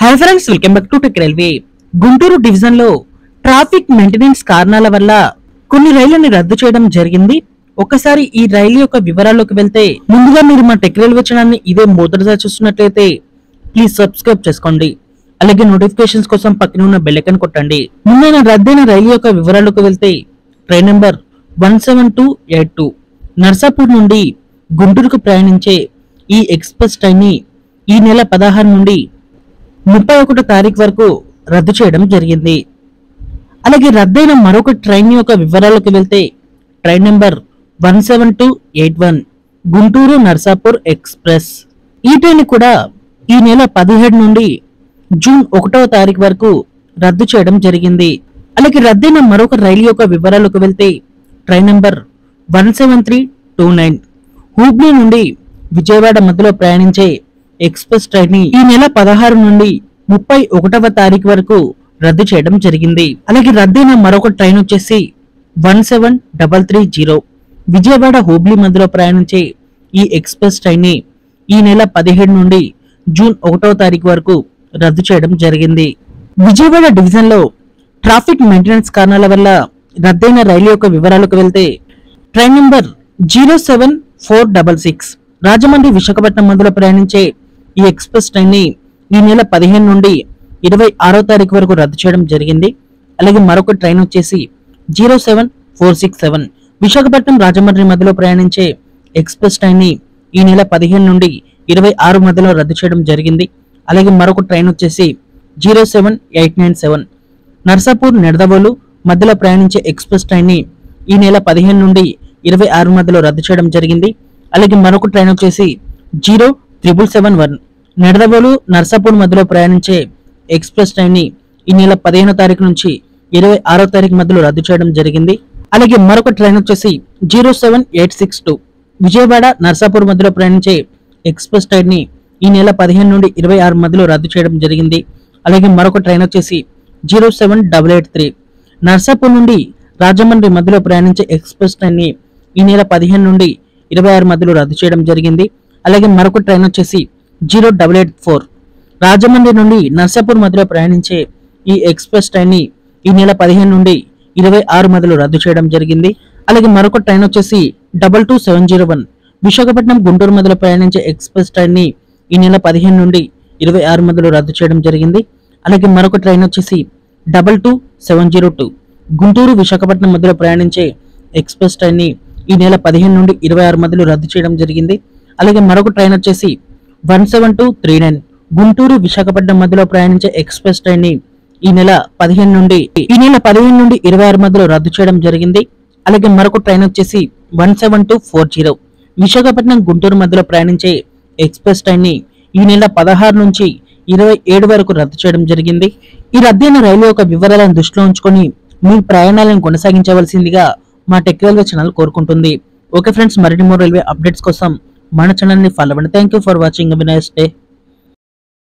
Hi friends, welcome back to tech railway. Guntur division లో traffic maintenance కారణాల వల్ల కొన్ని రైళ్లను రద్దు చేయడం జరిగింది. ఒకసారి ఈ రైలు యొక్క వివరాల్లోకి వెళ్తే, ముందుగా మీరు మా టెక్ రైల్వే ఛానల్ ని ఇదే మొదటిసారి చూస్తున్నట్లయితే ప్లీజ్ సబ్స్క్రైబ్ చేసుకోండి. అలాగే నోటిఫికేషన్స్ కోసం పక్కన ఉన్న బెల్ ఐకాన్ కొట్టండి. ముందైన రద్దయిన రైలు యొక్క వివరాల్లోకి వెళ్తే, ట్రైన్ నెంబర్ 17282 నర్సాపూర్ నుండి గుంటూరుకు ప్రయాణించే ఈ ఎక్స్ప్రెస్ ట్రైన్ ని ఈ నెల 16 నుండి 31 తారీఖు వరకు రద్దు చేయడం జరిగింది. అలాగే రద్దయిన మరొక ట్రైన్ యొక్క వివరాలకు వెళ్తే, train number 17281 Guntur Narsapur express. ఈ ట్రైన్ కూడా ఈ నెల 17 నుండి జూన్ 1వ తారీఖు వరకు రద్దు చేయడం జరిగింది. అలాగే రద్దయిన మరొక రైలు యొక్క వివరాలకు వెళ్తే, ట్రైన్ నెంబర్ 17329 హూబ్లీ నుండి విజయవాడ మధ్యలో ప్రయాణించే ఎక్స్ప్రెస్ ట్రైన్ ని ఈ నెల 16 నుండి 31వ తారీఖు వరకు రద్దు చేయడం జరిగింది. అలాగే రద్దయిన మరొక ట్రైన్ వచ్చేసి 17330 విజయవాడ హూబ్లీ మధ్యలో ప్రయాణించే ఈ ఎక్స్ప్రెస్ ట్రైన్ ని ఈ నెల 17 నుండి జూన్ 1వ తారీఖు వరకు రద్దు చేయడం జరిగింది. విజయవాడ డివిజన్ లో ట్రాఫిక్ మెయింటెనెన్స్ కారణాల వల్ల రద్దయిన రైలు యొక్క వివరాలకు వెళ్తే, ట్రైన్ నెంబర్ 07466 రాజమండ్రి విశాఖపట్నం మధ్యలో ప్రయాణించే ఈ ఎక్స్ప్రెస్ ట్రైన్ ని ఈ నెల 15 నుండి 26వ తారీఖు వరకు రద్దు చేయడం జరిగింది. అలాగే మరొక ట్రైన్ వచ్చేసి 07467 విశాఖపట్నం రాజమండ్రి మధ్యలో ప్రయాణించే ఎక్స్ప్రెస్ ట్రైన్ ని ఈ నెల 15 నుండి 26 మధ్యలో రద్దు చేయడం జరిగింది. అలాగే మరొక ట్రైన్ వచ్చేసి 07897 నర్సాపూర్ నిడదవోలు మధ్యలో ప్రయాణించే ఎక్స్ప్రెస్ ట్రైన్ ని ఈ నెల 15 నుండి 26 మధ్యలో రద్దు చేయడం జరిగింది. అలాగే మరొక ట్రైన్ వచ్చేసి 07771 నిడదవోలు నర్సాపూర్ మధ్యలో ప్రయాణించే ఎక్స్ప్రెస్ ట్రైన్ ని ఈ నెల 15వ తారీఖు నుంచి 26వ తారీఖు మధ్యలో రద్దు చేయడం జరిగింది. అలాగే మరొక ట్రైన్ వచ్చేసి 07862 విజయవాడ నర్సాపూర్ మధ్యలో ప్రయాణించే ఎక్స్ప్రెస్ ట్రైన్ ని ఈ నెల 15 నుండి 26 మధ్యలో రద్దు చేయడం జరిగింది. అలాగే మరొక ట్రైన్ వచ్చేసి 07883 నర్సాపూర్ నుండి రాజమండ్రి మధ్యలో ప్రయాణించే ఎక్స్ప్రెస్ ట్రైన్ ని ఈ నెల 15 నుండి 26 మధ్యలో రద్దు చేయడం జరిగింది. అలాగే మరొక ట్రైన్ వచ్చేసి 0884 రాజమండ్రి నుండి నర్సాపూర్ మధ్యలో ప్రయాణించే ఈ ఎక్స్ప్రెస్ ట్రైన్ ని ఈ నెల 15 నుండి 26 మధ్యలో రద్దు చేయడం జరిగింది. అలాగే మరొక ట్రైన్ వచ్చేసి 22701 విశాఖపట్నం గుంటూరు మధ్యలో ప్రయాణించే ఎక్స్ప్రెస్ ట్రైన్ ని ఈ నెల 15 నుండి 26 మధ్యలో రద్దు చేయడం జరిగింది. అలాగే మరొక ట్రైన్ వచ్చేసి 22702 గుంటూరు విశాఖపట్నం మధ్యలో ప్రయాణించే ఎక్స్ప్రెస్ ట్రైన్ ని ఈ నెల 15 నుండి 26 మధ్యలో రద్దు చేయడం జరిగింది. అలాగే మరొక ట్రైన్ వచ్చేసి 17239 గుంటూరు విశాఖపట్నం మధ్యలో ప్రయాణించే ఎక్స్ప్రెస్ ట్రైన్ ని ఈ నెల 15 నుండి 26 మధ్యలో రద్దు చేయడం జరిగింది. అలాగే మరొక ట్రైన్ వచ్చేసి 17240 విశాఖపట్నం గుంటూరు మధ్యలో ప్రయాణించే ఎక్స్ప్రెస్ ట్రైన్ ని ఈ నెల 16 నుంచి 27 వరకు రద్దు చేయడం జరిగింది. ఈ రద్దయిన రైలు యొక్క వివరాలను దృష్టిలో ఉంచుకొని మీ ప్రయాణాలను కొనసాగించవలసిందిగా మా టెక్ రైల్వే ఛానల్ కోరుకుంటుంది. ఓకే ఫ్రెండ్స్, మరిన్ని మోర్ రైల్వే అప్డేట్స్ కోసం మన ఛానల్ ని ఫాలో అవ్వండి. Thank you for watching. Have a nice day.